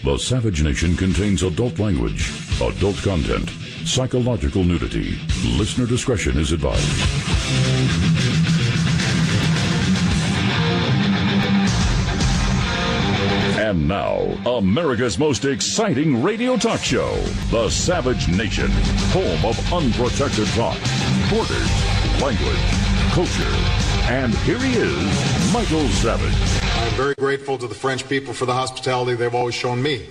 The Savage Nation contains adult language, adult content, psychological nudity. Listener discretion is advised. And now, America's most exciting radio talk show, The Savage Nation, home of unprotected thought, borders, language, culture. And here he is, Michael Savage. I'm very grateful to the French people for the hospitality they've always shown me.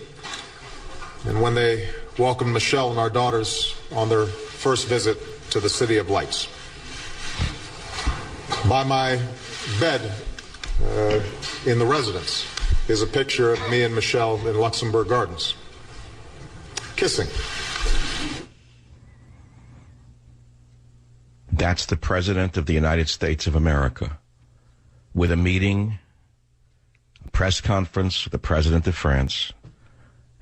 And when they welcomed Michelle and our daughters on their first visit to the City of Lights. By my bed in the residence is a picture of me and Michelle in Luxembourg Gardens, kissing. That's the President of the United States of America, with a meeting, a press conference with the President of France,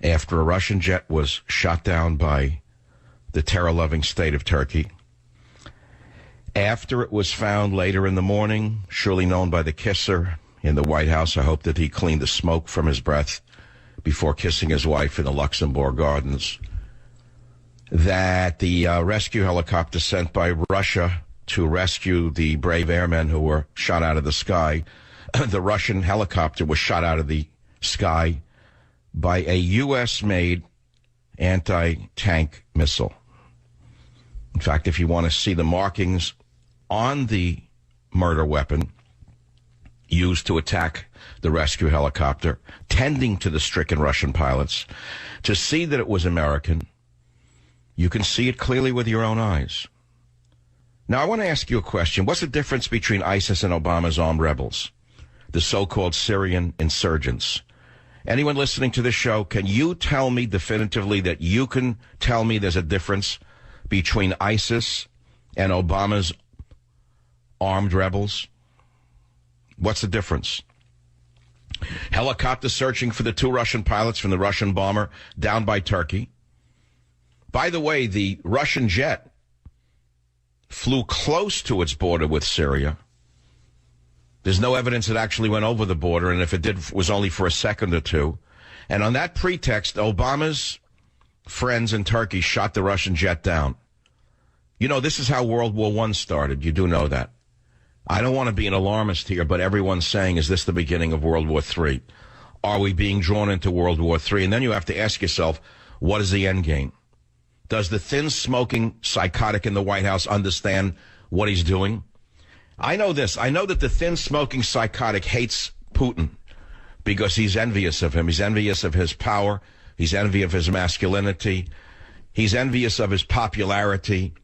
after a Russian jet was shot down by the terror-loving state of Turkey. After it was found later in the morning, surely known by the kisser in the White House, I hope that he cleaned the smoke from his breath before kissing his wife in the Luxembourg Gardens, that the rescue helicopter sent by Russia to rescue the brave airmen who were shot out of the sky, the Russian helicopter was shot out of the sky by a U.S.-made anti-tank missile. In fact, if you want to see the markings on the murder weapon used to attack the rescue helicopter, tending to the stricken Russian pilots, to see that it was American, you can see it clearly with your own eyes. Now, I want to ask you a question. What's the difference between ISIS and Obama's armed rebels, the so-called Syrian insurgents? Anyone listening to this show, can you tell me definitively that you can tell me there's a difference between ISIS and Obama's armed rebels? What's the difference? Helicopter searching for the two Russian pilots from the Russian bomber down by Turkey. By the way, the Russian jet flew close to its border with Syria. There's no evidence it actually went over the border, and if it did, it was only for a second or two. And on that pretext, Obama's friends in Turkey shot the Russian jet down. You know, this is how World War I started. You do know that. I don't want to be an alarmist here, but everyone's saying, is this the beginning of World War III? Are we being drawn into World War III? And then you have to ask yourself, what is the end game? Does the thin-smoking psychotic in the White House understand what he's doing? I know this. I know that the thin-smoking psychotic hates Putin because he's envious of him. He's envious of his power. He's envious of his masculinity. He's envious of his popularity.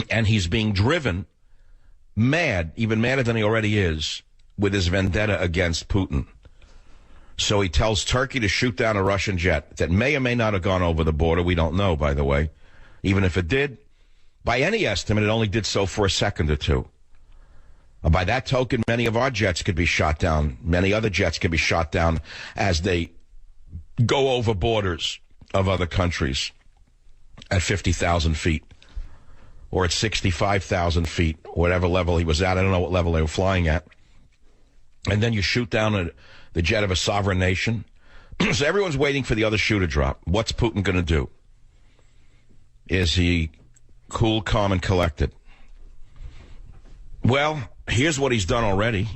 And he's being driven mad, even madder than he already is, with his vendetta against Putin. So he tells Turkey to shoot down a Russian jet that may or may not have gone over the border. We don't know, by the way. Even if it did, by any estimate, it only did so for a second or two. By that token, many of our jets could be shot down. Many other jets could be shot down as they go over borders of other countries at 50,000 feet or at 65,000 feet, whatever level he was at. I don't know what level they were flying at. And then you shoot down the jet of a sovereign nation. So everyone's waiting for the other shoe to drop. What's Putin going to do? Is he cool, calm, and collected? Well, here's what he's done already.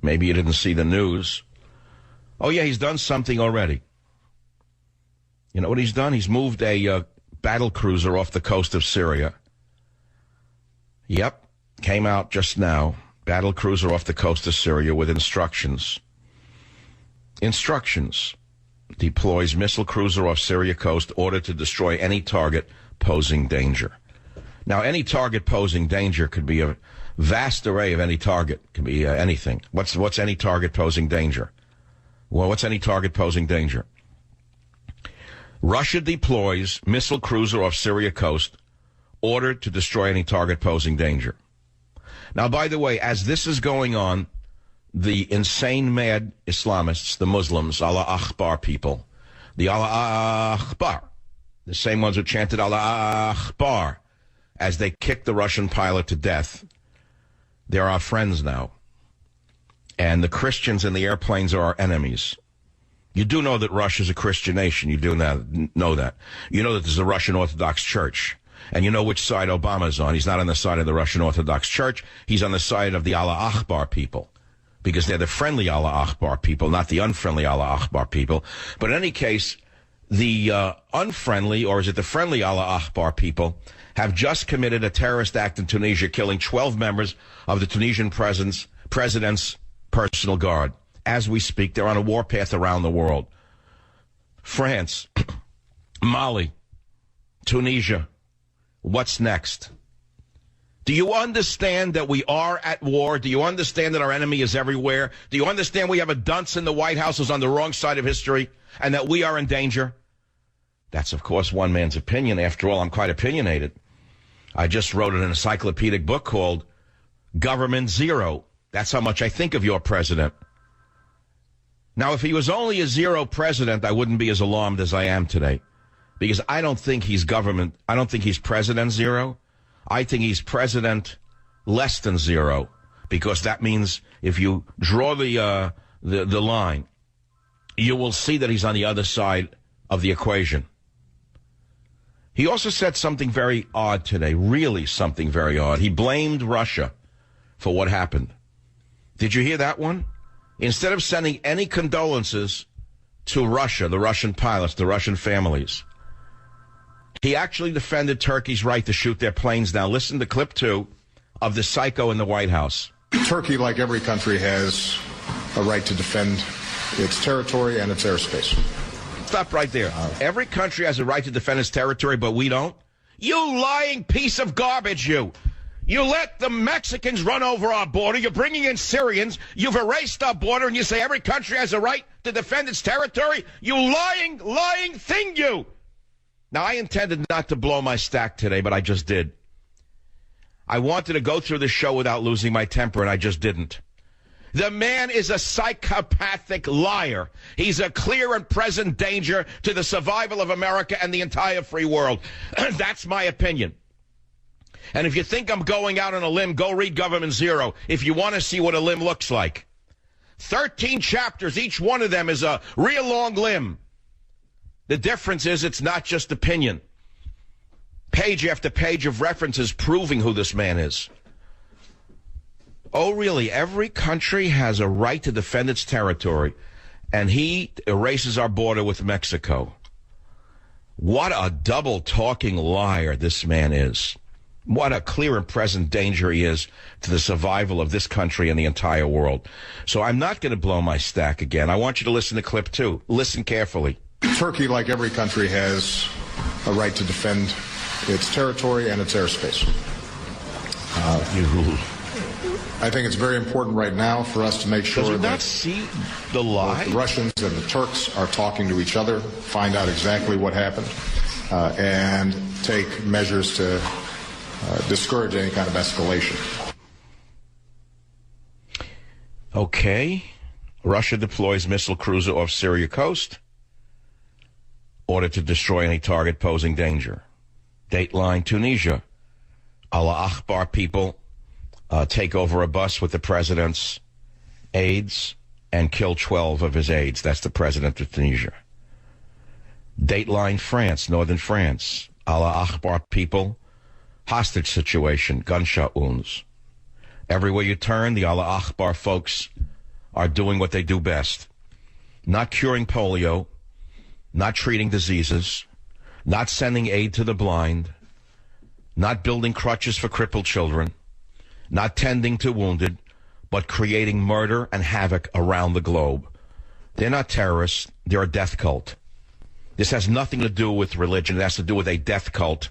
Maybe you didn't see the news. Oh, yeah, he's done something already. You know what he's done? He's moved a battle cruiser off the coast of Syria. Yep, came out just now. Battle cruiser off the coast of Syria with instructions. Instructions. Deploys missile cruiser off Syria coast, ordered to destroy any target posing danger. Now, any target posing danger could be a vast array of any target. It can be anything. What's any target posing danger? Well, what's any target posing danger? Russia deploys missile cruiser off Syria coast, ordered to destroy any target posing danger. Now, by the way, as this is going on, the insane, mad Islamists, the Muslims, Allah Akbar people, the Allah Akbar, the same ones who chanted Allah Akbar as they kicked the Russian pilot to death, they're our friends now. And the Christians in the airplanes are our enemies. You do know that Russia's a Christian nation. You do know that. You know that there's a Russian Orthodox Church. And you know which side Obama's on. He's not on the side of the Russian Orthodox Church. He's on the side of the Allah Akbar people. Because they're the friendly Allah Akbar people, not the unfriendly Allah Akbar people. But in any case, the unfriendly, or is it the friendly Allah Akbar people, have just committed a terrorist act in Tunisia, killing 12 members of the Tunisian president's personal guard. As we speak, they're on a warpath around the world. France, Mali, Tunisia. What's next? Do you understand that we are at war? Do you understand that our enemy is everywhere? Do you understand we have a dunce in the White House who's on the wrong side of history and that we are in danger? That's, of course, one man's opinion. After all, I'm quite opinionated. I just wrote an encyclopedic book called Government Zero. That's how much I think of your president. Now, if he was only a zero president, I wouldn't be as alarmed as I am today. Because I don't think he's president zero. I think he's president less than zero. Because that means if you draw the line, you will see that he's on the other side of the equation. He also said something very odd today, really something very odd. He blamed Russia for what happened. Did you hear that one? Instead of sending any condolences to Russia, the Russian pilots, the Russian families, he actually defended Turkey's right to shoot their planes down. Listen to clip 2 of the psycho in the White House. Turkey, like every country, has a right to defend its territory and its airspace. Stop right there. Every country has a right to defend its territory, but we don't? You lying piece of garbage, you. You let the Mexicans run over our border. You're bringing in Syrians. You've erased our border, and you say every country has a right to defend its territory? You lying thing, you. Now, I intended not to blow my stack today, but I just did. I wanted to go through the show without losing my temper, and I just didn't. The man is a psychopathic liar. He's a clear and present danger to the survival of America and the entire free world. That's my opinion. And if you think I'm going out on a limb, go read Government Zero if you want to see what a limb looks like. 13 chapters, each one of them is a real long limb. The difference is it's not just opinion. Page after page of references proving who this man is. Oh, really? Every country has a right to defend its territory, and he erases our border with Mexico. What a double-talking liar this man is. What a clear and present danger he is to the survival of this country and the entire world. So I'm not going to blow my stack again. I want you to listen to clip 2. Listen carefully. Turkey, like every country, has a right to defend its territory and its airspace. I think it's very important right now for us to make sure Does he that not see the lie? the Russians and the Turks are talking to each other, find out exactly what happened, and take measures to discourage any kind of escalation. Okay. Russia deploys missile cruiser off Syria coast. Order to destroy any target posing danger. Dateline, Tunisia. Allah Akbar people take over a bus with the president's aides and kill 12 of his aides. That's the president of Tunisia. Dateline, France, northern France. Allah Akbar people, hostage situation, gunshot wounds. Everywhere you turn, the Allah Akbar folks are doing what they do best. Not curing polio, not treating diseases, not sending aid to the blind, not building crutches for crippled children, not tending to wounded, but creating murder and havoc around the globe. They're not terrorists. They're a death cult. This has nothing to do with religion. It has to do with a death cult.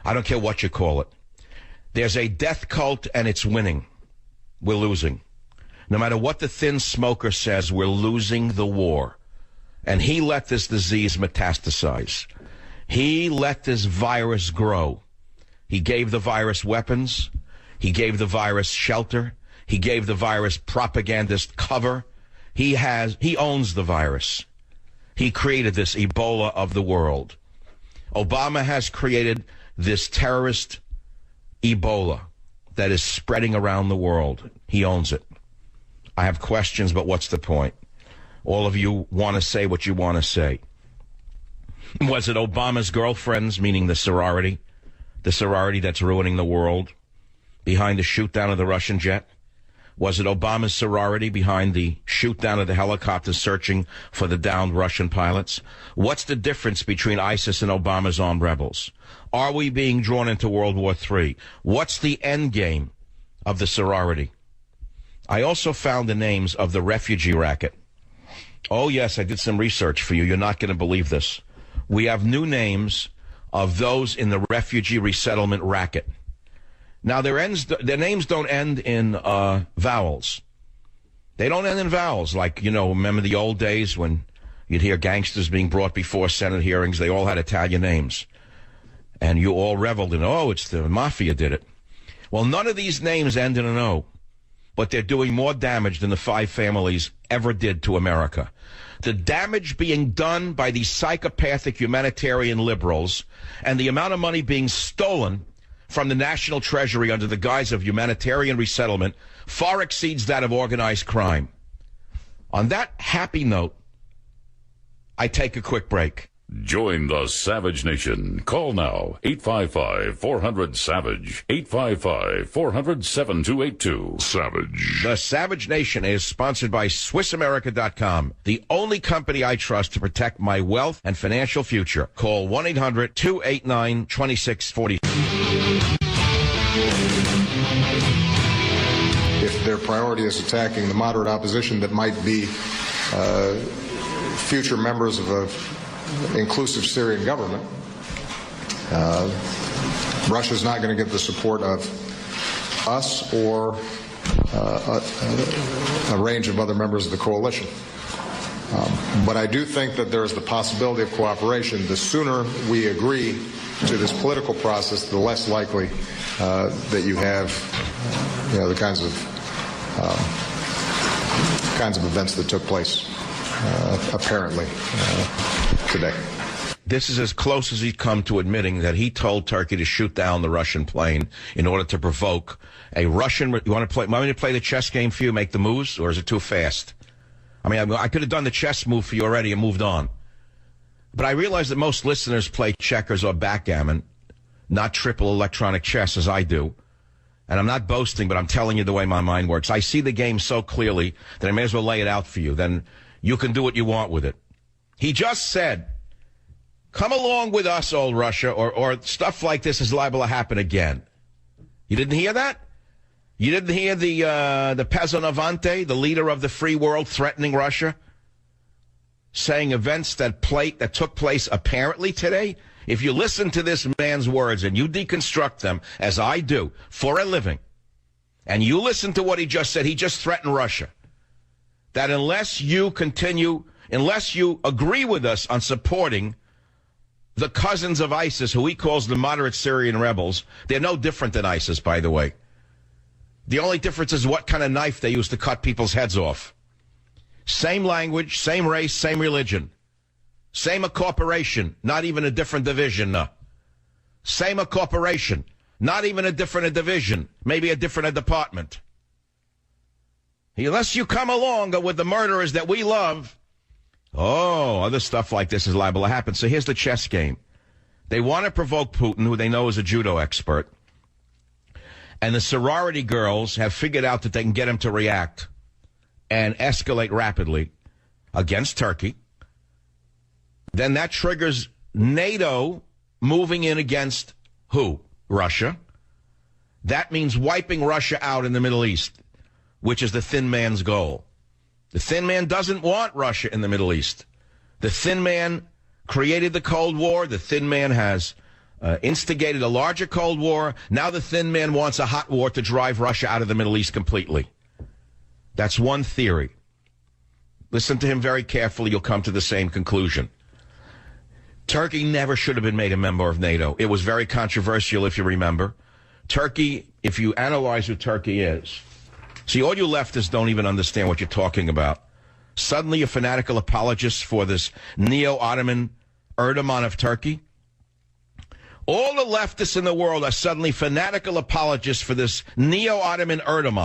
I don't care what you call it. There's a death cult, and it's winning. We're losing. No matter what the thin smoker says, we're losing the war. And he let this disease metastasize. He let this virus grow. He gave the virus weapons. He gave the virus shelter. He gave the virus propagandist cover. He owns the virus. He created this Ebola of the world. Obama has created this terrorist Ebola that is spreading around the world. He owns it. I have questions, but what's the point? All of you want to say what you want to say. Was it Obama's girlfriends, meaning the sorority that's ruining the world, behind the shoot-down of the Russian jet? Was it Obama's sorority behind the shoot-down of the helicopter searching for the downed Russian pilots? What's the difference between ISIS and Obama's armed rebels? Are we being drawn into World War III? What's the end game of the sorority? I also found the names of the refugee racket. Oh, yes, I did some research for you. You're not going to believe this. We have new names of those in the refugee resettlement racket. Now, their names don't end in vowels. They don't end in vowels. Like, remember the old days when you'd hear gangsters being brought before Senate hearings? They all had Italian names. And you all reveled in, it's the mafia did it. Well, none of these names end in an O, but they're doing more damage than the 5 families ever did to America. The damage being done by these psychopathic humanitarian liberals and the amount of money being stolen from the national treasury under the guise of humanitarian resettlement far exceeds that of organized crime. On that happy note, I take a quick break. Join the Savage Nation. Call now, 855-400-SAVAGE, 855-400-7282. Savage. The Savage Nation is sponsored by SwissAmerica.com, the only company I trust to protect my wealth and financial future. Call 1-800-289-2640. If their priority is attacking the moderate opposition that might be future members of a inclusive Syrian government, Russia's not going to get the support of us or a range of other members of the coalition. But I do think that there is the possibility of cooperation. The sooner we agree to this political process, the less likely that you have the kinds of events that took place apparently today. This is as close as he's come to admitting that he told Turkey to shoot down the Russian plane in order to provoke a Russian. You want me to play the chess game for you, make the moves, or is it too fast? I mean, I could have done the chess move for you already and moved on. But I realize that most listeners play checkers or backgammon, not triple electronic chess as I do. And I'm not boasting, but I'm telling you the way my mind works. I see the game so clearly that I may as well lay it out for you. Then you can do what you want with it. He just said, come along with us, old Russia, or stuff like this is liable to happen again. You didn't hear that? You didn't hear the Peasant Avante, the leader of the free world, threatening Russia, saying events that took place apparently today? If you listen to this man's words and you deconstruct them, as I do, for a living, and you listen to what he just said, he just threatened Russia, that unless you agree with us on supporting the cousins of ISIS, who he calls the moderate Syrian rebels, they're no different than ISIS, by the way. The only difference is what kind of knife they use to cut people's heads off. Same language, same race, same religion. Same a corporation, not even a different division. Same a corporation, not even a different division, maybe a different department. Unless you come along with the murderers that we love, other stuff like this is liable to happen. So here's the chess game. They want to provoke Putin, who they know is a judo expert. And the sorority girls have figured out that they can get him to react and escalate rapidly against Turkey. Then that triggers NATO moving in against who? Russia. That means wiping Russia out in the Middle East, which is the thin man's goal. The thin man doesn't want Russia in the Middle East. The thin man created the Cold War. The thin man has instigated a larger Cold War. Now the thin man wants a hot war to drive Russia out of the Middle East completely. That's one theory. Listen to him very carefully. You'll come to the same conclusion. Turkey never should have been made a member of NATO. It was very controversial, if you remember. Turkey, if you analyze who Turkey is, see, all you leftists don't even understand what you're talking about. Suddenly you're fanatical apologists for this neo-Ottoman Erdogan of Turkey. All the leftists in the world are suddenly fanatical apologists for this neo-Ottoman Erdogan.